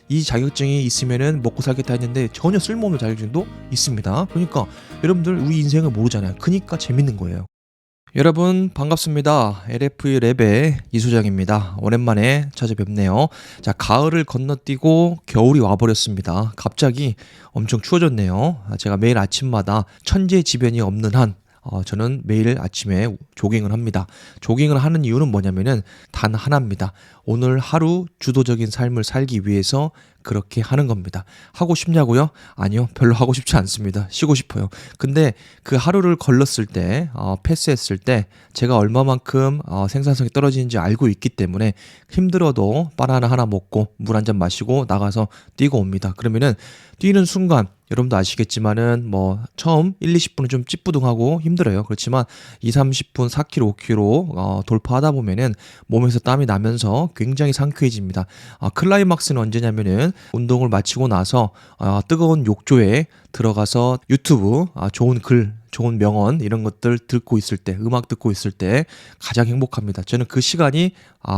이 자격증이 있으면은 먹고 살겠다 했는데 전혀 쓸모없는 자격증도 있습니다. 그러니까 여러분들 우리 인생을 모르잖아요. 그러니까 재밌는 거예요. 여러분 반갑습니다. LFE 랩의 이소장입니다. 오랜만에 찾아뵙네요. 자, 가을을 건너뛰고 겨울이 와버렸습니다. 갑자기 엄청 추워졌네요. 제가 매일 아침마다 천재지변이 없는 한 저는 매일 아침에 조깅을 합니다. 조깅을 하는 이유는 뭐냐면은 단 하나입니다. 오늘 하루 주도적인 삶을 살기 위해서 그렇게 하는 겁니다. 하고 싶냐고요? 아니요, 별로 하고 싶지 않습니다. 쉬고 싶어요. 근데 그 하루를 걸렀을 때, 패스했을 때 제가 얼마만큼 생산성이 떨어지는지 알고 있기 때문에 힘들어도 바나나 하나 먹고 물 한 잔 마시고 나가서 뛰고 옵니다. 그러면은 뛰는 순간 여러분도 아시겠지만은 뭐 처음 1, 20분은 좀 찌뿌둥하고 힘들어요. 그렇지만 2, 30분 4km, 5km 돌파하다 보면은 몸에서 땀이 나면서 굉장히 상쾌해집니다. 클라이막스는 언제냐면은 운동을 마치고 나서 뜨거운 욕조에 들어가서 유튜브 좋은 글, 좋은 명언 이런 것들 듣고 있을 때, 음악 듣고 있을 때 가장 행복합니다. 저는 그 시간이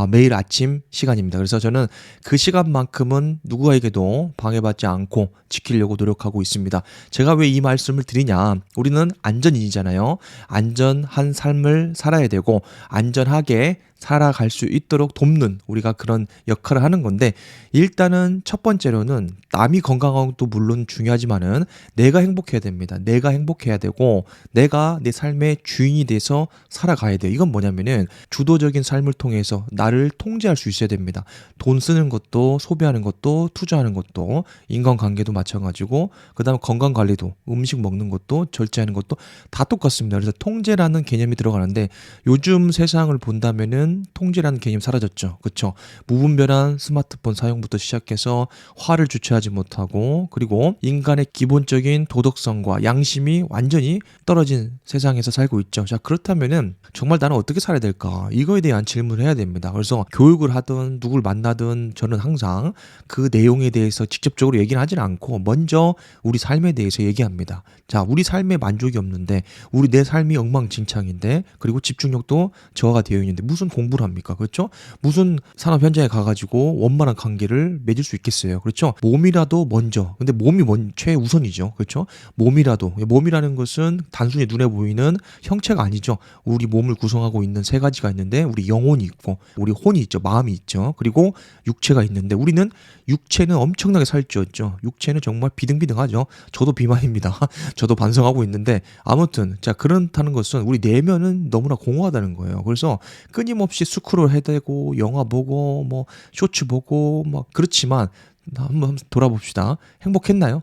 매일 아침 시간입니다. 그래서 저는 그 시간만큼은 누구에게도 방해받지 않고 지키려고 노력하고 있습니다. 제가 왜 이 말씀을 드리냐? 우리는 안전인이잖아요. 안전한 삶을 살아야 되고 안전하게 살아갈 수 있도록 돕는 우리가 그런 역할을 하는 건데, 일단은 첫 번째로는 남이 건강한 것도 물론 중요하지만은 내가 행복해야 됩니다. 내가 행복해야 되고 내가 내 삶의 주인이 돼서 살아가야 돼요. 이건 뭐냐면은 주도적인 삶을 통해서 나를 통제할 수 있어야 됩니다. 돈 쓰는 것도, 소비하는 것도, 투자하는 것도, 인간관계도 마찬가지고, 그다음에 건강 관리도, 음식 먹는 것도, 절제하는 것도 다 똑같습니다. 그래서 통제라는 개념이 들어가는데, 요즘 세상을 본다면은 통제라는 개념 사라졌죠. 그렇죠? 무분별한 스마트폰 사용부터 시작해서 화를 주체하지 못하고, 그리고 인간의 기본적인 도덕성과 양심이 완전히 떨어진 세상에서 살고 있죠. 자, 그렇다면은 정말 나는 어떻게 살아야 될까? 이거에 대한 질문을 해야 됩니다. 그래서 교육을 하든 누굴 만나든 저는 항상 그 내용에 대해서 직접적으로 얘기는 하진 않고 먼저 우리 삶에 대해서 얘기합니다. 자, 우리 삶에 만족이 없는데, 우리 내 삶이 엉망진창인데, 그리고 집중력도 저하가 되어 있는데 무슨 공부를 합니까? 그렇죠? 무슨 산업 현장에 가가지고 원만한 관계를 맺을 수 있겠어요. 그렇죠? 몸이라도 먼저. 근데 몸이 최우선이죠. 그렇죠? 몸이라는 것은 단순히 눈에 보이는 형체가 아니죠. 우리 몸을 구성하고 있는 세 가지가 있는데, 우리 영혼이 있고, 우리 혼이 있죠. 마음이 있죠. 그리고 육체가 있는데, 우리는 육체는 엄청나게 살찌웠죠. 육체는 정말 비등비등하죠. 저도 비만입니다. 저도 반성하고 있는데, 아무튼 자, 그렇다는 것은 우리 내면은 너무나 공허하다는 거예요. 그래서 끊임없이 스크롤 해대고 영화 보고 뭐 쇼츠 보고 막 그렇지만 한번 돌아봅시다. 행복했나요?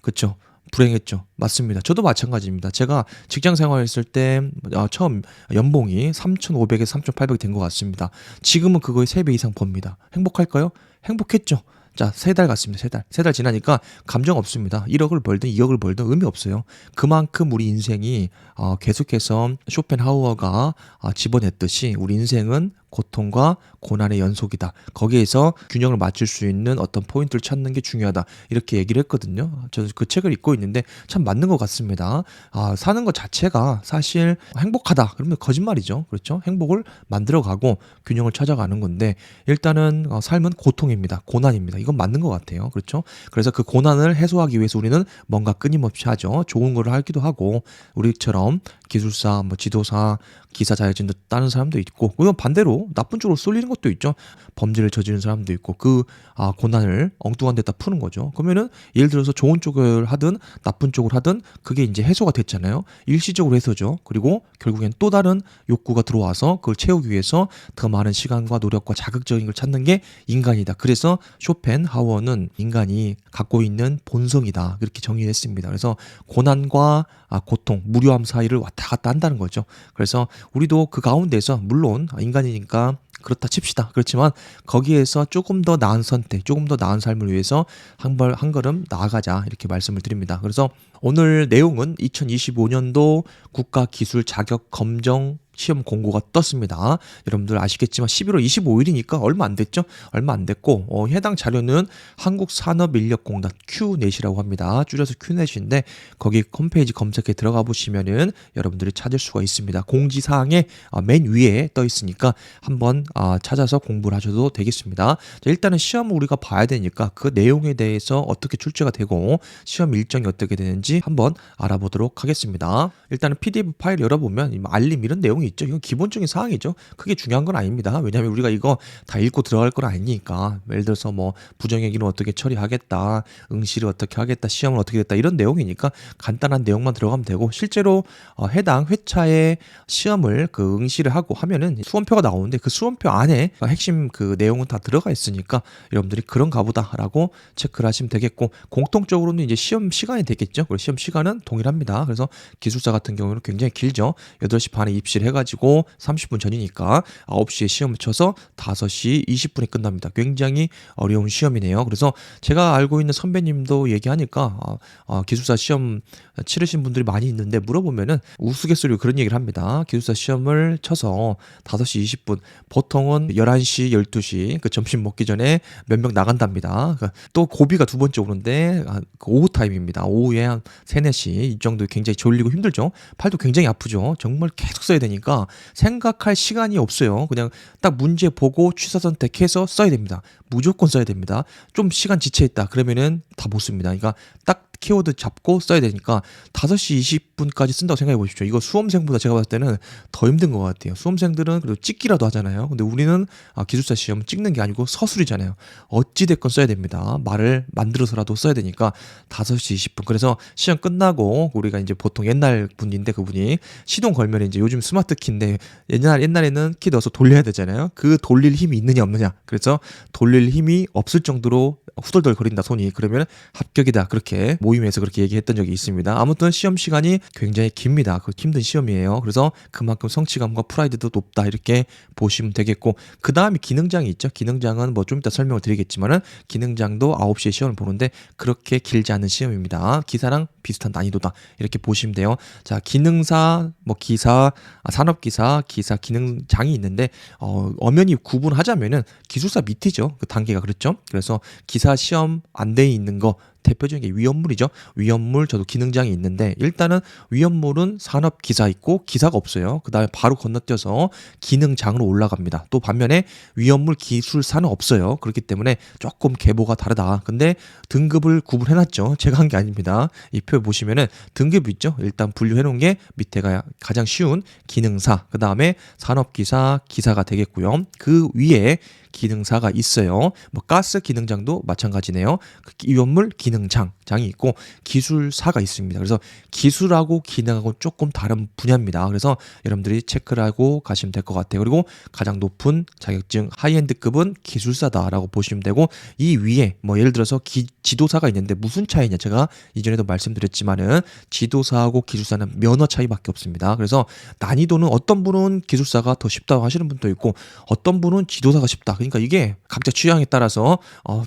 그렇죠? 불행했죠. 맞습니다. 저도 마찬가지입니다. 제가 직장 생활했을 때 처음 연봉이 3,500에서 3,800 된 것 같습니다. 지금은 그거의 3배 이상 법니다. 행복할까요? 행복했죠. 자, 3달 갔습니다. 3달. 3달 지나니까 감정 없습니다. 1억을 벌든 2억을 벌든 의미 없어요. 그만큼 우리 인생이 계속해서 쇼펜하우어가 집어냈듯이 우리 인생은 고통과 고난의 연속이다. 거기에서 균형을 맞출 수 있는 어떤 포인트를 찾는 게 중요하다. 이렇게 얘기를 했거든요. 저는 그 책을 읽고 있는데 참 맞는 것 같습니다. 사는 것 자체가 사실 행복하다. 그러면 거짓말이죠. 그렇죠? 행복을 만들어가고 균형을 찾아가는 건데, 일단은 삶은 고통입니다. 고난입니다. 이건 맞는 것 같아요. 그렇죠? 그래서 그 고난을 해소하기 위해서 우리는 뭔가 끊임없이 하죠. 좋은 걸 하기도 하고, 우리처럼 기술사, 뭐 지도사, 기사 자격증도 따는 사람도 있고, 그건 반대로 나쁜 쪽으로 쏠리는 것도 있죠. 범죄를 저지르는 사람도 있고, 그 고난을 엉뚱한 데다 푸는 거죠. 그러면은 예를 들어서 좋은 쪽을 하든 나쁜 쪽을 하든 그게 이제 해소가 됐잖아요. 일시적으로 해소죠. 그리고 결국엔 또 다른 욕구가 들어와서 그걸 채우기 위해서 더 많은 시간과 노력과 자극적인 걸 찾는 게 인간이다. 그래서 쇼펜하우어는 인간이 갖고 있는 본성이다. 그렇게 정의했습니다. 그래서 고난과 고통, 무료함 사이를 왔다 갔다 한다는 거죠. 그래서 우리도 그 가운데서 물론 인간이니까 그렇다 칩시다. 그렇지만 거기에서 조금 더 나은 선택, 조금 더 나은 삶을 위해서 한 걸음 나아가자, 이렇게 말씀을 드립니다. 그래서 오늘 내용은 2025년도 국가기술 자격 검정 시험 공고가 떴습니다. 여러분들 아시겠지만 11월 25일이니까 얼마 안 됐죠? 얼마 안 됐고 해당 자료는 한국산업인력공단 큐넷이라고 합니다. 줄여서 큐넷인데 거기 홈페이지 검색에 들어가 보시면은 여러분들이 찾을 수가 있습니다. 공지사항에 맨 위에 떠 있으니까 한번 찾아서 공부를 하셔도 되겠습니다. 자, 일단은 시험을 우리가 봐야 되니까 그 내용에 대해서 어떻게 출제가 되고 시험 일정이 어떻게 되는지 한번 알아보도록 하겠습니다. 일단은 PDF 파일 열어보면 알림 이런 내용이 있죠. 이건 기본적인 사항이죠. 크게 중요한 건 아닙니다. 왜냐하면 우리가 이거 다 읽고 들어갈 건 아니니까. 예를 들어서 뭐 부정행위는 어떻게 처리하겠다, 응시를 어떻게 하겠다, 시험을 어떻게 됐다 이런 내용이니까 간단한 내용만 들어가면 되고 실제로 해당 회차에 시험을 그 응시를 하고 하면은 수험표가 나오는데 그 수험표 안에 핵심 그 내용은 다 들어가 있으니까 여러분들이 그런가 보다라고 체크를 하시면 되겠고 공통적으로는 이제 시험 시간이 되겠죠. 그리고 시험 시간은 동일합니다. 그래서 기술사 같은 경우는 굉장히 길죠. 8시 반에 입시를 해가지고 30분 전이니까 9시에 시험을 쳐서 5시 20분에 끝납니다. 굉장히 어려운 시험이네요. 그래서 제가 알고 있는 선배님도 얘기하니까 기술사 시험 치르신 분들이 많이 있는데 물어보면은 우스갯소리로 그런 얘기를 합니다. 기술사 시험을 쳐서 5시 20분 보통은 11시 12시 그 점심 먹기 전에 몇 명 나간답니다. 또 고비가 두 번째 오는데 그 오후 타임입니다. 오후에 한 3, 4시 이 정도 굉장히 졸리고 힘들죠. 팔도 굉장히 아프죠. 정말 계속 써야 되니까 생각할 시간이 없어요. 그냥 딱 문제 보고 취사 선택해서 써야 됩니다. 무조건 써야 됩니다. 좀 시간 지체했다 그러면은 다 못 씁니다. 그러니까 딱 키워드 잡고 써야 되니까 5시 20분까지 쓴다고 생각해 보십시오. 이거 수험생보다 제가 봤을 때는 더 힘든 것 같아요. 수험생들은 그래도 찍기라도 하잖아요. 근데 우리는 기술사 시험 찍는 게 아니고 서술이잖아요. 어찌됐건 써야 됩니다. 말을 만들어서라도 써야 되니까 5시 20분. 그래서 시험 끝나고 우리가 이제 보통 옛날 분인데 그분이 시동 걸면 이제 요즘 스마트 키인데 옛날에는 키 넣어서 돌려야 되잖아요. 그 돌릴 힘이 있느냐 없느냐. 그래서 돌릴 힘이 없을 정도로 후덜덜 거린다 손이. 그러면 합격이다. 그렇게 모임에서 그렇게 얘기했던 적이 있습니다. 아무튼 시험 시간이 굉장히 깁니다. 그 힘든 시험이에요. 그래서 그만큼 성취감과 프라이드도 높다 이렇게 보시면 되겠고 그 다음에 기능장이 있죠. 기능장은 뭐 좀 이따 설명을 드리겠지만은 기능장도 9시에 시험을 보는데 그렇게 길지 않은 시험입니다. 기사랑 비슷한 난이도다 이렇게 보시면 돼요. 자, 기능사, 뭐 기사, 산업기사, 기사, 기능장이 있는데 엄연히 구분하자면은 기술사 밑이죠. 그 단계가 그렇죠. 그래서 기사 시험 안 돼 있는 거 대표적인 게 위험물이죠. 위험물 저도 기능장이 있는데 일단은 위험물은 산업기사 있고 기사가 없어요. 그 다음에 바로 건너뛰어서 기능장으로 올라갑니다. 또 반면에 위험물 기술사는 없어요. 그렇기 때문에 조금 계보가 다르다. 근데 등급을 구분해놨죠. 제가 한 게 아닙니다. 이 표 보시면은 등급이 있죠. 일단 분류해놓은 게 밑에가 가장 쉬운 기능사, 그 다음에 산업기사, 기사가 되겠고요. 그 위에 기능사가 있어요. 뭐 가스 기능장도 마찬가지네요. 위험물 기능장이 있고 기술사가 있습니다. 그래서 기술하고 기능하고 조금 다른 분야입니다. 그래서 여러분들이 체크를 하고 가시면 될 것 같아요. 그리고 가장 높은 자격증 하이엔드급은 기술사다라고 보시면 되고 이 위에 뭐 예를 들어서 지도사가 있는데 무슨 차이냐 제가 이전에도 말씀드렸지만은 지도사하고 기술사는 면허 차이밖에 없습니다. 그래서 난이도는 어떤 분은 기술사가 더 쉽다고 하시는 분도 있고 어떤 분은 지도사가 쉽다. 그러니까 이게 각자 취향에 따라서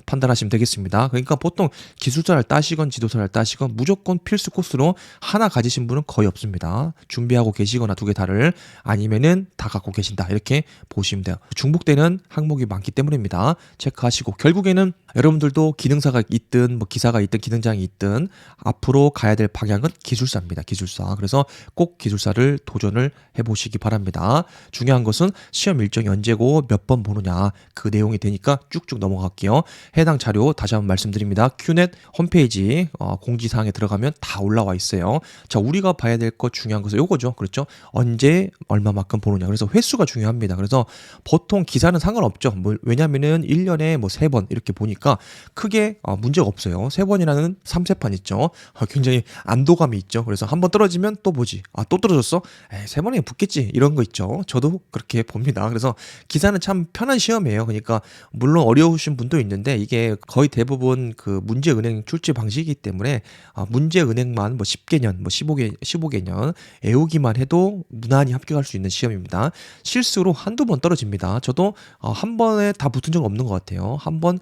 판단하시면 되겠습니다. 그러니까 보통 기술사를 따시건 지도사를 따시건 무조건 필수 코스로 하나 가지신 분은 거의 없습니다. 준비하고 계시거나 두 개 다를 아니면은 다 갖고 계신다 이렇게 보시면 돼요. 중복되는 항목이 많기 때문입니다. 체크하시고 결국에는 여러분들도 기능사가 있든 뭐 기사가 있든 기능장이 있든 앞으로 가야 될 방향은 기술사입니다. 기술사. 그래서 꼭 기술사를 도전을 해보시기 바랍니다. 중요한 것은 시험 일정이 언제고 몇 번 보느냐 그 내용이 되니까 쭉쭉 넘어갈게요. 해당 자료 다시 한번 말씀드립니다. 큐넷 홈페이지 공지사항에 들어가면 다 올라와 있어요. 자, 우리가 봐야 될 것 중요한 것은 요거죠. 그렇죠? 언제 얼마만큼 보느냐. 그래서 횟수가 중요합니다. 그래서 보통 기사는 상관없죠. 왜냐면은 1년에 뭐 3번 이렇게 보니까 크게 문제가 없어요. 3번이라는 3세판 있죠. 굉장히 안도감이 있죠. 그래서 한번 떨어지면 또 보지. 또 떨어졌어? 3번에 붙겠지. 이런 거 있죠. 저도 그렇게 봅니다. 그래서 기사는 참 편한 시험이에요. 그러니까 물론 어려우신 분도 있는데 이게 거의 대부분 그 문제은행 출제 방식이기 때문에 문제은행만 뭐 10개년, 뭐 15개년 애우기만 해도 무난히 합격할 수 있는 시험입니다. 실수로 한두 번 떨어집니다. 저도 한 번에 다 붙은 적 없는 것 같아요. 한 번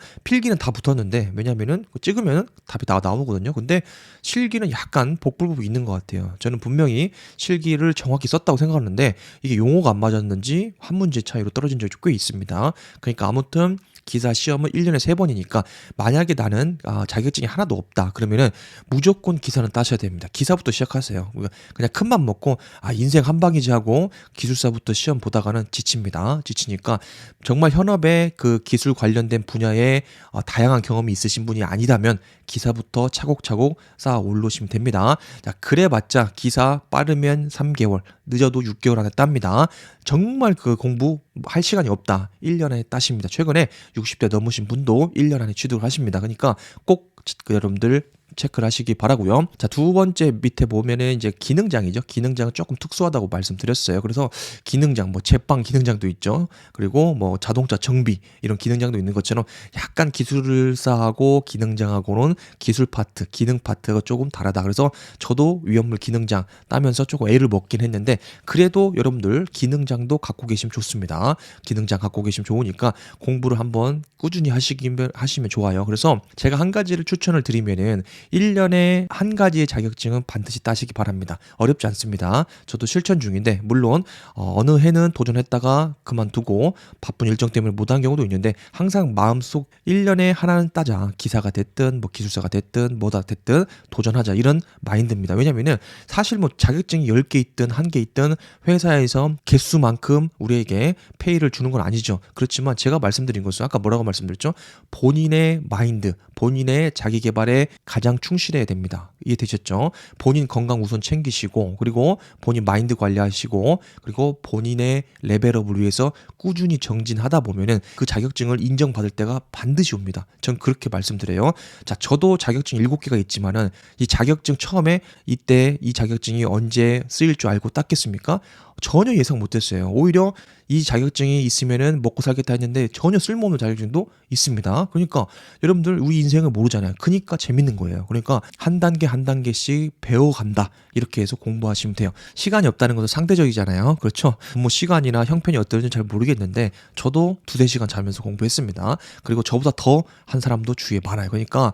필기는 다 붙었는데 왜냐면은 찍으면 답이 다 나오거든요. 근데 실기는 약간 복불복이 있는 것 같아요. 저는 분명히 실기를 정확히 썼다고 생각하는데 이게 용어가 안 맞았는지 한 문제 차이로 떨어진 적이 꽤 있습니다. 그러니까 아무튼 기사 시험은 1년에 3번이니까 만약에 나는 자격증이 하나도 없다 그러면은 무조건 기사는 따셔야 됩니다. 기사부터 시작하세요. 그냥 큰맘 먹고 인생 한 방이지 하고 기술사부터 시험 보다가는 지칩니다. 지치니까 정말 현업에 그 기술 관련된 분야에 다양한 경험이 있으신 분이 아니다면 기사부터 차곡차곡 쌓아 올르시면 됩니다. 자, 그래봤자 기사 빠르면 3개월, 늦어도 6개월 안에 땁니다. 정말 그 공부할 시간이 없다. 1년에 따십니다. 최근에 60대 넘으신 분도 1년 안에 취득을 하십니다. 그러니까 꼭 여러분들 체크를 하시기 바라고요. 자, 두 번째 밑에 보면은 이제 기능장이죠. 기능장은 조금 특수하다고 말씀드렸어요. 그래서 기능장, 뭐 제빵 기능장도 있죠. 그리고 뭐 자동차 정비 이런 기능장도 있는 것처럼 약간 기술사하고 기능장하고는 기술 파트, 기능 파트가 조금 다르다. 그래서 저도 위험물 기능장 따면서 조금 애를 먹긴 했는데 그래도 여러분들 기능장도 갖고 계시면 좋습니다. 기능장 갖고 계시면 좋으니까 공부를 한번 꾸준히 하시면 좋아요. 그래서 제가 한 가지를 추천을 드리면은 1년에 한 가지의 자격증은 반드시 따시기 바랍니다. 어렵지 않습니다. 저도 실천 중인데 물론 어느 해는 도전했다가 그만두고 바쁜 일정 때문에 못한 경우도 있는데 항상 마음속 1년에 하나는 따자. 기사가 됐든 뭐 기술사가 됐든 뭐다 됐든 도전하자 이런 마인드입니다. 왜냐면은 사실 뭐 자격증이 10개 있든 1개 있든 회사에서 개수만큼 우리에게 페이를 주는 건 아니죠. 그렇지만 제가 말씀드린 것은 아까 뭐라고 말씀드렸죠? 본인의 마인드, 본인의 자기 개발에 가장 충실해야 됩니다. 이해되셨죠? 본인 건강 우선 챙기시고 그리고 본인 마인드 관리하시고 그리고 본인의 레벨업을 위해서 꾸준히 정진하다 보면은 그 자격증을 인정받을 때가 반드시 옵니다. 전 그렇게 말씀드려요. 자, 저도 자격증 7개가 있지만은 이 자격증 처음에 이때 이 자격증이 언제 쓰일 줄 알고 땄겠습니까? 전혀 예상 못했어요. 오히려 이 자격증이 있으면은 먹고 살겠다 했는데 전혀 쓸모없는 자격증도 있습니다. 그러니까 여러분들 우리 인생을 모르잖아요. 그러니까 재밌는 거예요. 그러니까 한 단계 한 단계씩 배워간다. 이렇게 해서 공부하시면 돼요. 시간이 없다는 것은 상대적이잖아요. 그렇죠? 뭐 시간이나 형편이 어떨지 잘 모르겠는데 저도 2-3시간 자면서 공부했습니다. 그리고 저보다 더 한 사람도 주위에 많아요. 그러니까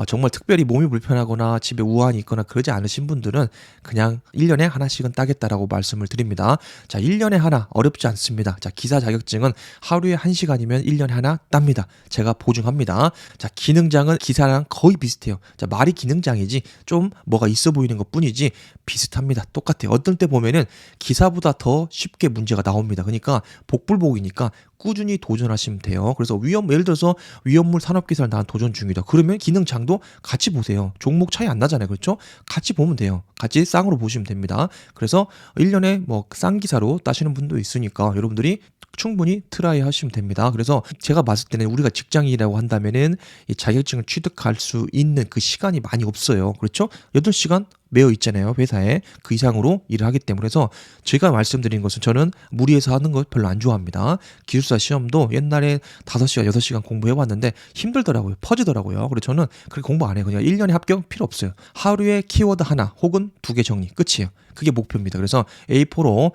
정말 특별히 몸이 불편하거나 집에 우환이 있거나 그러지 않으신 분들은 그냥 1년에 하나씩은 따겠다라고 말씀을 드립니다. 자, 1년에 하나 어렵지 않습니다. 자, 기사 자격증은 하루에 1시간이면 1년에 하나 땁니다. 제가 보증합니다. 자, 기능장은 기사랑 거의 비슷해요. 자, 말이 기능장이지 좀 뭐가 있어 보이는 것 뿐이지 비슷합니다. 똑같아요. 어떤 때 보면은 기사보다 더 쉽게 문제가 나옵니다. 그러니까 복불복이니까 꾸준히 도전하시면 돼요. 그래서 예를 들어서 위험물 산업기사를 난 도전 중이다. 그러면 기능장도 같이 보세요. 종목 차이 안 나잖아요. 그렇죠? 같이 보면 돼요. 같이 쌍으로 보시면 됩니다. 그래서 1년에 뭐 쌍기사로 따시는 분도 있으니까 여러분들이 충분히 트라이 하시면 됩니다. 그래서 제가 봤을 때는 우리가 직장인이라고 한다면은 이 자격증을 취득할 수 있는 그 시간이 많이 없어요. 그렇죠? 8시간 매여 있잖아요. 회사에. 그 이상으로 일을 하기 때문에. 그래서 제가 말씀드린 것은 저는 무리해서 하는 거 별로 안 좋아합니다. 기술사 시험도 옛날에 5시간, 6시간 공부해봤는데 힘들더라고요. 퍼지더라고요. 그래서 저는 그렇게 공부 안 해요. 그냥 1년에 합격 필요 없어요. 하루에 키워드 하나 혹은 2개 정리. 끝이에요. 그게 목표입니다. 그래서 A4로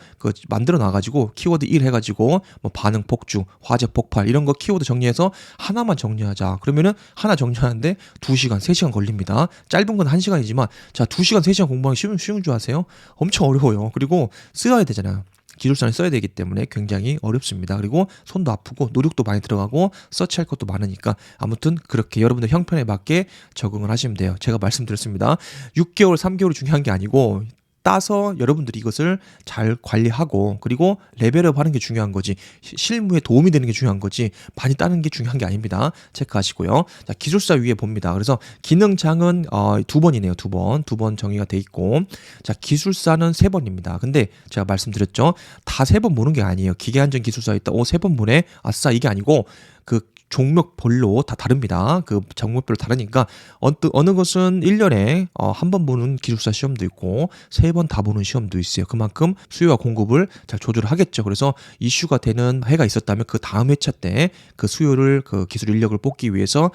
만들어 놔가지고 키워드 1 해가지고 뭐 반응 폭주, 화재 폭발 이런 거 키워드 정리해서 하나만 정리하자. 그러면은 하나 정리하는데 2시간, 3시간 걸립니다. 짧은 건 1시간이지만 자, 2시간, 3시간 공부하기 쉬운 줄 아세요? 엄청 어려워요. 그리고 써야 되잖아요. 기술사를 써야 되기 때문에 굉장히 어렵습니다. 그리고 손도 아프고 노력도 많이 들어가고 서치할 것도 많으니까 아무튼 그렇게 여러분들 형편에 맞게 적응을 하시면 돼요. 제가 말씀드렸습니다. 6개월, 3개월이 중요한 게 아니고 따서 여러분들이 이것을 잘 관리하고 그리고 레벨업 하는 게 중요한 거지 실무에 도움이 되는 게 중요한 거지 많이 따는 게 중요한 게 아닙니다. 체크하시고요. 자, 기술사 위에 봅니다. 그래서 기능장은 2번이네요. 2번 정의가 돼 있고 자, 기술사는 3번입니다. 근데 제가 말씀드렸죠. 다 3번 보는 게 아니에요. 기계안전 기술사 있다. 3번 보네. 아싸 이게 아니고 그 종목별로 다 다릅니다. 그 종목별로 다르니까 어느 것은 1년에 한 번 보는 기술사 시험도 있고 3번 다 보는 시험도 있어요. 그만큼 수요와 공급을 잘 조절을 하겠죠. 그래서 이슈가 되는 해가 있었다면 그 다음 회차 때 그 수요를 그 기술 인력을 뽑기 위해서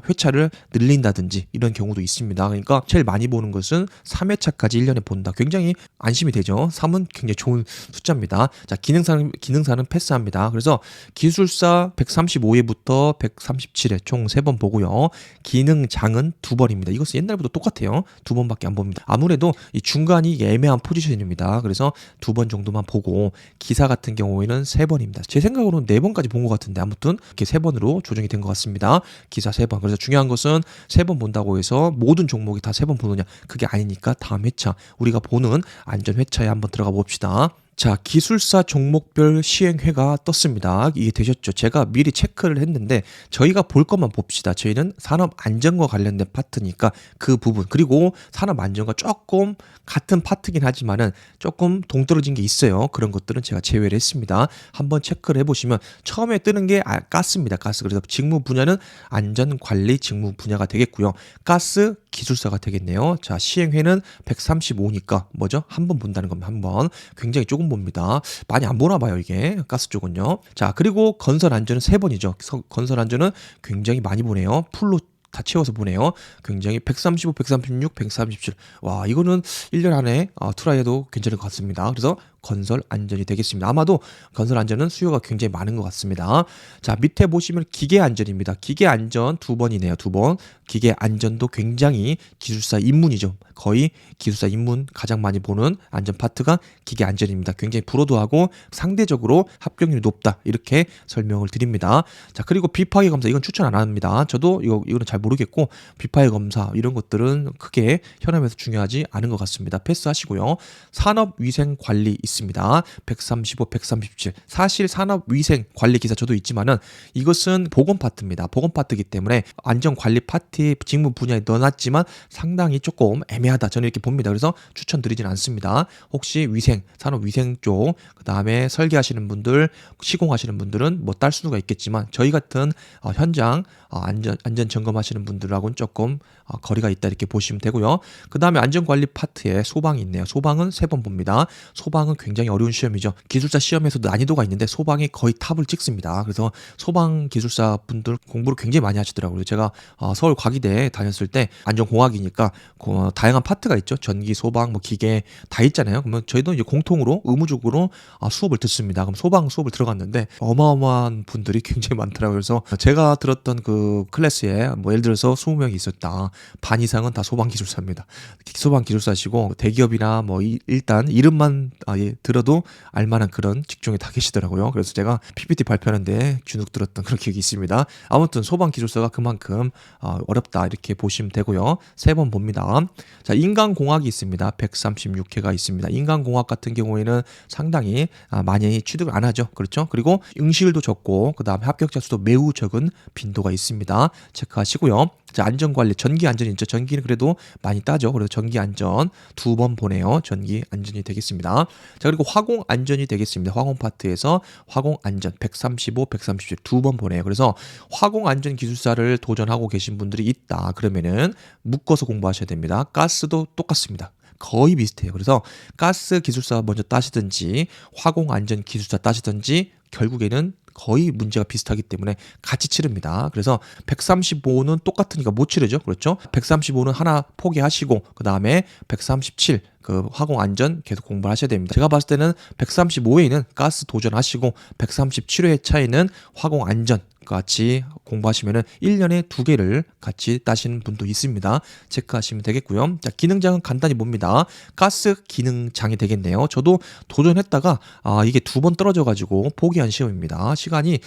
회차를 늘린다든지 이런 경우도 있습니다. 그러니까 제일 많이 보는 것은 3회차까지 1년에 본다. 굉장히 안심이 되죠. 3은 굉장히 좋은 숫자입니다. 자, 기능사는 패스합니다. 그래서 기술사 135회부터 100부터 137회 총 3번 보고요. 기능장은 2번입니다. 이것은 옛날부터 똑같아요. 2번밖에 안 봅니다. 아무래도 이 중간이 애매한 포지션입니다. 그래서 2번 정도만 보고 기사 같은 경우에는 3번입니다. 제 생각으로는 4번까지 본 것 같은데 아무튼 이렇게 3번으로 조정이 된 것 같습니다. 기사 3번. 그래서 중요한 것은 3번 본다고 해서 모든 종목이 다 3번 보느냐 그게 아니니까 다음 회차 우리가 보는 안전 회차에 한번 들어가 봅시다. 자, 기술사 종목별 시행회가 떴습니다. 이게 되셨죠? 제가 미리 체크를 했는데 저희가 볼 것만 봅시다. 저희는 산업안전과 관련된 파트니까 그 부분 그리고 산업안전과 조금 같은 파트긴 하지만은 조금 동떨어진 게 있어요. 그런 것들은 제가 제외를 했습니다. 한번 체크를 해보시면 처음에 뜨는 게 가스입니다. 가스. 그래서 직무 분야는 안전관리 직무 분야가 되겠고요. 가스 기술사가 되겠네요. 자, 시행회는 135니까 뭐죠? 한 번 본다는 겁니다. 한 번. 굉장히 조금 봅니다. 많이 안 보나 봐요, 이게. 가스 쪽은요. 자, 그리고 건설 안전은 3번이죠. 건설 안전은 굉장히 많이 보네요. 풀로 다 채워서 보네요. 굉장히 135, 136, 137. 와, 이거는 1년 안에 트라이해도 괜찮을 것 같습니다. 그래서 건설 안전이 되겠습니다. 아마도 건설 안전은 수요가 굉장히 많은 것 같습니다. 자, 밑에 보시면 기계 안전입니다. 기계 안전 2번이네요. 2번. 기계 안전도 굉장히 기술사 입문이죠. 거의 기술사 입문 가장 많이 보는 안전 파트가 기계 안전입니다. 굉장히 불호도하고 상대적으로 합격률이 높다. 이렇게 설명을 드립니다. 자, 그리고 비파괴 검사 이건 추천 안 합니다. 저도 이거는 잘 모르겠고 비파괴 검사 이런 것들은 크게 현업에서 중요하지 않은 것 같습니다. 패스하시고요. 산업위생관리 있습니다. 135, 137. 사실 산업위생관리 기사 저도 있지만은 이것은 보건 파트입니다. 보건 파트이기 때문에 안전관리 파트의 직무 분야에 넣어놨지만 상당히 조금 애매하다. 저는 이렇게 봅니다. 그래서 추천드리진 않습니다. 혹시 위생, 산업위생 쪽, 그 다음에 설계하시는 분들, 시공하시는 분들은 뭐 딸 수가 있겠지만 저희 같은 현장 안전 점검하시는 분들하고는 조금 거리가 있다 이렇게 보시면 되고요. 그 다음에 안전관리 파트에 소방이 있네요. 소방은 3번 봅니다. 소방은 굉장히 어려운 시험이죠. 기술사 시험에서도 난이도가 있는데 소방이 거의 탑을 찍습니다. 그래서 소방 기술사 분들 공부를 굉장히 많이 하시더라고요. 제가 서울 과기대에 다녔을 때 안전공학이니까 다양한 파트가 있죠. 전기, 소방, 뭐 기계 다 있잖아요. 그러면 저희도 이제 공통으로 의무적으로 수업을 듣습니다. 그럼 소방 수업을 들어갔는데 어마어마한 분들이 굉장히 많더라고요. 그래서 제가 들었던 그 클래스에 뭐 예를 들어서 20명이 있었다. 반 이상은 다 소방 기술사입니다. 소방 기술사시고 대기업이나 뭐 일단 이름만 들어도 알만한 그런 직종에 다 계시더라고요. 그래서 제가 PPT 발표하는데 주눅 들었던 그런 기억이 있습니다. 아무튼 소방 기술사가 그만큼 어렵다 이렇게 보시면 되고요. 3번 봅니다. 자, 인간공학이 있습니다. 136회가 있습니다. 인간공학 같은 경우에는 상당히 많이 취득을 안 하죠. 그렇죠? 그리고 응시율도 적고 그 다음에 합격자 수도 매우 적은 빈도가 있습니다. 체크하시고요. 자, 안전관리, 전기 안전이 있죠. 전기는 그래도 많이 따죠. 그래서 전기 안전 2번 보네요. 전기 안전이 되겠습니다. 자, 그리고 화공 안전이 되겠습니다. 화공 파트에서 화공 안전 135, 137 2번 보네요. 그래서 화공 안전 기술사를 도전하고 계신 분들이 있다. 그러면은 묶어서 공부하셔야 됩니다. 가스도 똑같습니다. 거의 비슷해요. 그래서 가스 기술사 먼저 따시든지 화공 안전 기술사 따시든지 결국에는 거의 문제가 비슷하기 때문에 같이 치릅니다. 그래서 135는 똑같으니까 못 치르죠. 그렇죠? 135는 하나 포기하시고 그 다음에 137 그 화공 안전 계속 공부를 하셔야 됩니다. 제가 봤을 때는 135회에는 가스 도전하시고 137회 차이는 화공 안전 같이 공부하시면은 1년에 2개를 같이 따시는 분도 있습니다. 체크하시면 되겠고요. 자, 기능장은 간단히 봅니다. 가스 기능장이 되겠네요. 저도 도전했다가 이게 2번 떨어져가지고 포기한 시험입니다. 시간이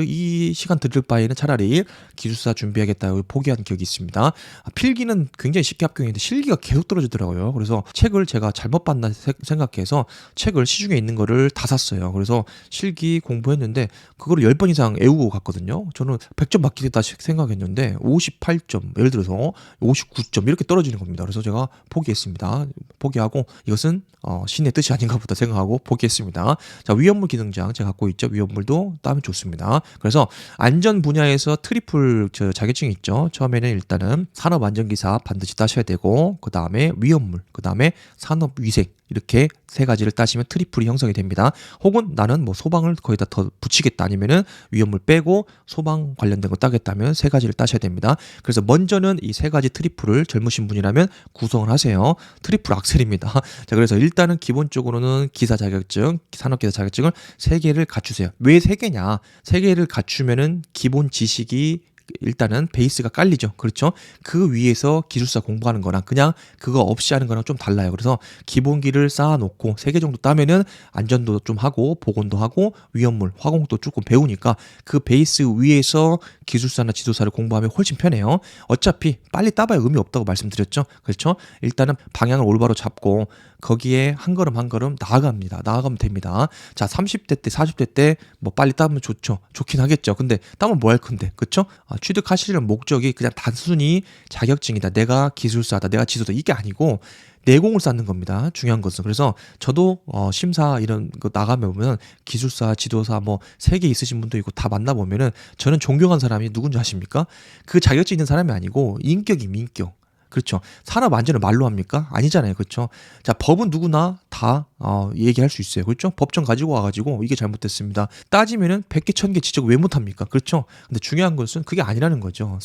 이 시간 들을 바에는 차라리 기술사 준비하겠다 포기한 기억이 있습니다. 필기는 굉장히 쉽게 합격했는데 실기가 계속 떨어지더라고요. 그래서 책을 제가 잘못 봤나 생각해서 책을 시중에 있는 거를 다 샀어요. 그래서 실기 공부했는데 그거를 10번 이상 외우고 갔거든요. 저는 100점 받기겠다 생각했는데 58점, 예를 들어서 59점 이렇게 떨어지는 겁니다. 그래서 제가 포기했습니다. 포기하고 이것은 신의 뜻이 아닌가 보다 생각하고 포기했습니다. 자, 위험물 기능장 제가 갖고 있죠. 위험물도 따면 좋습니다. 그래서 안전 분야에서 트리플 자격증이 있죠. 처음에는 일단은 산업안전기사 반드시 따셔야 되고 그 다음에 위험물, 그 다음에 산업위생 이렇게 3가지를 따시면 트리플이 형성이 됩니다. 혹은 나는 뭐 소방을 거의 다 더 붙이겠다 아니면은 위험물 빼고 빼고 소방 관련된 거 따겠다면 세 가지를 따셔야 됩니다. 그래서 먼저는 이 세 가지 트리플을 젊으신 분이라면 구성을 하세요. 트리플 악셀입니다. 자, 그래서 일단은 기본적으로는 기사 자격증, 산업기사 자격증을 세 개를 갖추세요. 왜 세 개냐? 세 개를 갖추면은 기본 지식이 일단은 베이스가 깔리죠. 그렇죠? 그 위에서 기술사 공부하는 거랑 그냥 그거 없이 하는 거랑 좀 달라요. 그래서 기본기를 쌓아놓고 3개 정도 따면은 안전도 좀 하고 보건도 하고 위험물, 화공도 조금 배우니까 그 베이스 위에서 기술사나 지도사를 공부하면 훨씬 편해요. 어차피 빨리 따봐야 의미 없다고 말씀드렸죠. 그렇죠? 일단은 방향을 올바로 잡고 거기에 한 걸음 한 걸음 나아갑니다. 나아가면 됩니다. 자, 30대 때, 40대 때 뭐 빨리 따면 좋죠. 좋긴 하겠죠. 근데 따면 뭐 할 건데, 그렇죠? 취득하시려는 목적이 그냥 단순히 자격증이다, 내가 기술사다, 내가 지도다, 이게 아니고 내공을 쌓는 겁니다. 중요한 것은. 그래서 저도 심사 이런 거 나가면 보면 기술사, 지도사 뭐 3개 있으신 분도 있고 다 만나보면은 저는 존경한 사람이 누군지 아십니까? 그 자격증 있는 사람이 아니고 인격이 민격. 그렇죠. 산업 안전을 말로 합니까? 아니잖아요. 그렇죠. 자, 법은 누구나 다 얘기할 수 있어요. 그렇죠? 법정 가지고 와가지고 이게 잘못됐습니다. 따지면은 100개, 1000개 지적 왜 못합니까? 그렇죠? 근데 중요한 것은 그게 아니라는 거죠.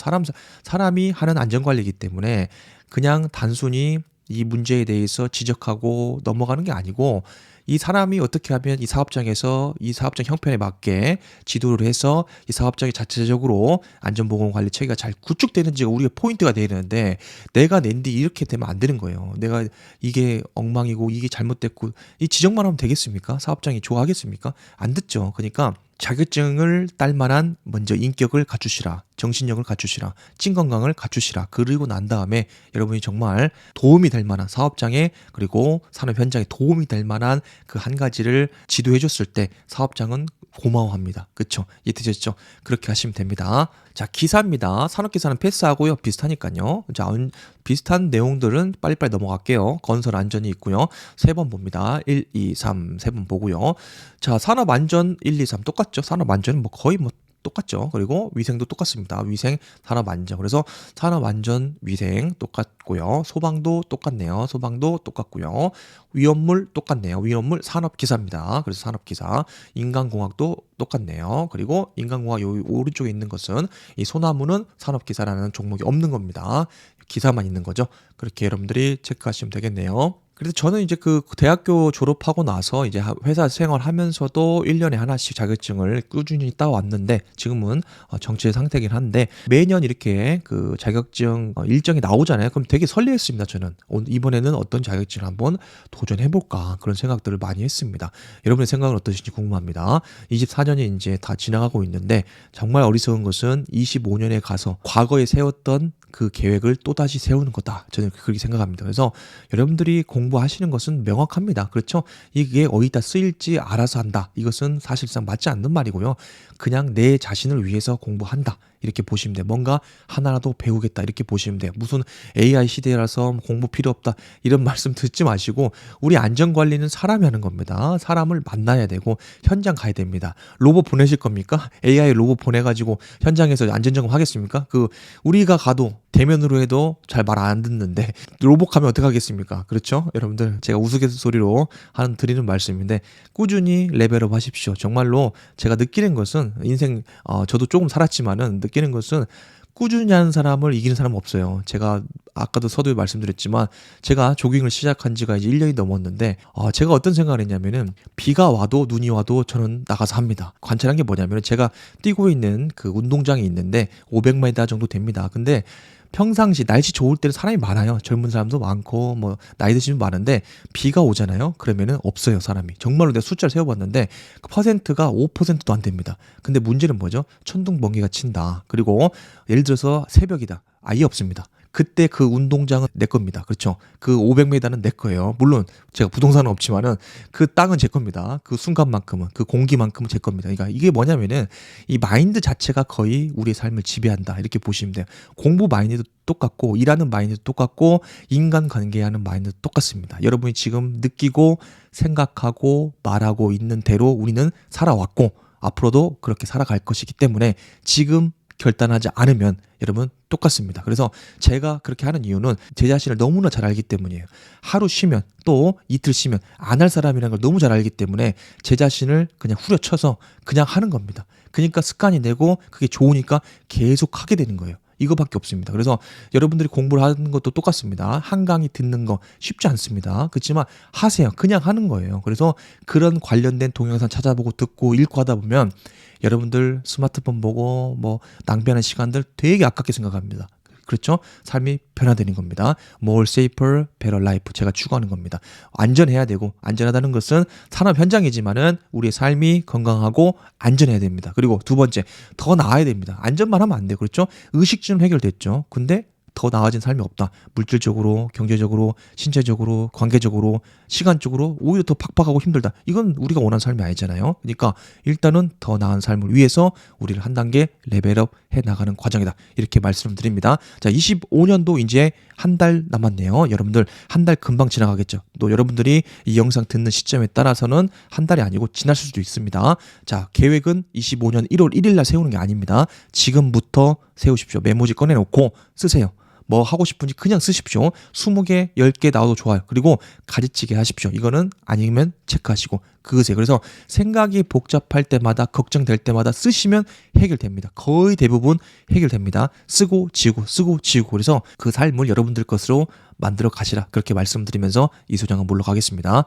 사람이 하는 안전관리이기 때문에 그냥 단순히 이 문제에 대해서 지적하고 넘어가는 게 아니고 이 사람이 어떻게 하면 이 사업장에서 이 사업장 형편에 맞게 지도를 해서 이 사업장이 자체적으로 안전보건관리 체계가 잘 구축되는지가 우리가 포인트가 돼야 되는데 내가 낸 뒤 이렇게 되면 안 되는 거예요. 내가 이게 엉망이고 이게 잘못됐고 이 지적만 하면 되겠습니까? 사업장이 좋아하겠습니까? 안 듣죠. 그러니까 자격증을 딸 만한 먼저 인격을 갖추시라. 정신력을 갖추시라. 찐 건강을 갖추시라. 그리고 난 다음에 여러분이 정말 도움이 될 만한 사업장에 그리고 산업 현장에 도움이 될 만한 그 한 가지를 지도해 줬을 때 사업장은 고마워합니다. 그렇죠? 이해되셨죠? 그렇게 하시면 됩니다. 자, 기사입니다. 산업기사는 패스하고요. 비슷하니까요. 자, 비슷한 내용들은 빨리빨리 넘어갈게요. 건설 안전이 있고요. 3번 봅니다. 1, 2, 3, 3번 보고요. 자, 산업 안전 1, 2, 3 똑같죠? 산업 안전은 뭐 거의 뭐 똑같죠. 그리고 위생도 똑같습니다. 위생, 산업 안전. 그래서 산업 안전, 위생 똑같고요. 소방도 똑같네요. 소방도 똑같고요. 위험물 똑같네요. 위험물 산업 기사입니다. 그래서 산업 기사. 인간공학도 똑같네요. 그리고 인간공학 요 오른쪽에 있는 것은 이 소나무는 산업 기사라는 종목이 없는 겁니다. 기사만 있는 거죠. 그렇게 여러분들이 체크하시면 되겠네요. 그래서 저는 이제 그 대학교 졸업하고 나서 이제 회사 생활하면서도 1년에 하나씩 자격증을 꾸준히 따왔는데 지금은 정체 상태긴 한데 매년 이렇게 그 자격증 일정이 나오잖아요. 그럼 되게 설레했습니다. 저는 이번에는 어떤 자격증을 한번 도전해볼까 그런 생각들을 많이 했습니다. 여러분의 생각은 어떠신지 궁금합니다. 24년이 이제 다 지나가고 있는데 정말 어리석은 것은 25년에 가서 과거에 세웠던 그 계획을 또다시 세우는 거다. 저는 그렇게 생각합니다. 그래서 여러분들이 공부하시는 것은 명확합니다. 그렇죠? 이게 어디다 쓰일지 알아서 한다. 이것은 사실상 맞지 않는 말이고요. 그냥 내 자신을 위해서 공부한다. 이렇게 보시면 돼요. 뭔가 하나라도 배우겠다. 이렇게 보시면 돼요. 무슨 AI 시대라서 공부 필요 없다. 이런 말씀 듣지 마시고 우리 안전관리는 사람이 하는 겁니다. 사람을 만나야 되고 현장 가야 됩니다. 로봇 보내실 겁니까? AI 로봇 보내가지고 현장에서 안전점검 하겠습니까? 우리가 가도 대면으로 해도 잘 말 안 듣는데 로봇 가면 어떻게 하겠습니까? 그렇죠? 여러분들 제가 우스갯소리로 드리는 말씀인데 꾸준히 레벨업 하십시오. 정말로 제가 느끼는 것은 인생 저도 조금 살았지만은 느끼는 것은 꾸준히 하는 사람을 이기는 사람은 없어요. 제가 아까도 서두에 말씀드렸지만 제가 조깅을 시작한 지가 이제 1년이 넘었는데 제가 어떤 생각을 했냐면은 비가 와도 눈이 와도 저는 나가서 합니다. 관찰한 게 뭐냐면은 제가 뛰고 있는 그 운동장이 있는데 500m 정도 됩니다. 근데 평상시 날씨 좋을 때는 사람이 많아요. 젊은 사람도 많고 뭐 나이 드신 분 많은데 비가 오잖아요. 그러면은 없어요, 사람이. 정말로 내가 숫자를 세어봤는데 그 퍼센트가 5%도 안 됩니다. 근데 문제는 뭐죠? 천둥 번개가 친다. 그리고 예를 들어서 새벽이다. 아예 없습니다. 그때 그 운동장은 내 겁니다. 그렇죠? 그 500m는 내 거예요. 물론 제가 부동산은 없지만은 그 땅은 제 겁니다. 그 순간만큼은, 그 공기만큼은 제 겁니다. 그러니까 이게 뭐냐면은 이 마인드 자체가 거의 우리의 삶을 지배한다. 이렇게 보시면 돼요. 공부 마인드도 똑같고 일하는 마인드도 똑같고 인간관계하는 마인드도 똑같습니다. 여러분이 지금 느끼고 생각하고 말하고 있는 대로 우리는 살아왔고 앞으로도 그렇게 살아갈 것이기 때문에 지금 결단하지 않으면 여러분 똑같습니다. 그래서 제가 그렇게 하는 이유는 제 자신을 너무나 잘 알기 때문이에요. 하루 쉬면 또 이틀 쉬면 안 할 사람이라는 걸 너무 잘 알기 때문에 제 자신을 그냥 후려쳐서 그냥 하는 겁니다. 그러니까 습관이 되고 그게 좋으니까 계속 하게 되는 거예요. 이거밖에 없습니다. 그래서 여러분들이 공부를 하는 것도 똑같습니다. 한 강의 듣는 거 쉽지 않습니다. 그렇지만 하세요. 그냥 하는 거예요. 그래서 그런 관련된 동영상 찾아보고 듣고 읽고 하다 보면 여러분들 스마트폰 보고 뭐 낭비하는 시간들 되게 아깝게 생각합니다. 그렇죠? 삶이 변화되는 겁니다. More safer, better life. 제가 추구하는 겁니다. 안전해야 되고, 안전하다는 것은 산업 현장이지만은 우리의 삶이 건강하고 안전해야 됩니다. 그리고 두 번째, 더 나아야 됩니다. 안전만 하면 안 돼요. 그렇죠? 의식주는 해결됐죠. 근데 더 나아진 삶이 없다. 물질적으로, 경제적으로, 신체적으로, 관계적으로, 시간적으로 오히려 더 팍팍하고 힘들다. 이건 우리가 원하는 삶이 아니잖아요. 그러니까 일단은 더 나은 삶을 위해서 우리를 한 단계 레벨업 해 나가는 과정이다. 이렇게 말씀드립니다. 자, 25년도 이제 한 달 남았네요. 여러분들 한 달 금방 지나가겠죠. 또 여러분들이 이 영상 듣는 시점에 따라서는 한 달이 아니고 지났을 수도 있습니다. 자, 계획은 25년 1월 1일 날 세우는 게 아닙니다. 지금부터 세우십시오. 메모지 꺼내놓고 쓰세요. 뭐 하고 싶은지 그냥 쓰십시오. 20개, 10개 나와도 좋아요. 그리고 가지치기 하십시오. 이거는 아니면 체크하시고 그으세요. 그래서 생각이 복잡할 때마다 걱정될 때마다 쓰시면 해결됩니다. 거의 대부분 해결됩니다. 쓰고 지우고 쓰고 지우고 그래서 그 삶을 여러분들 것으로 만들어 가시라. 그렇게 말씀드리면서 이 소장은 물러가겠습니다.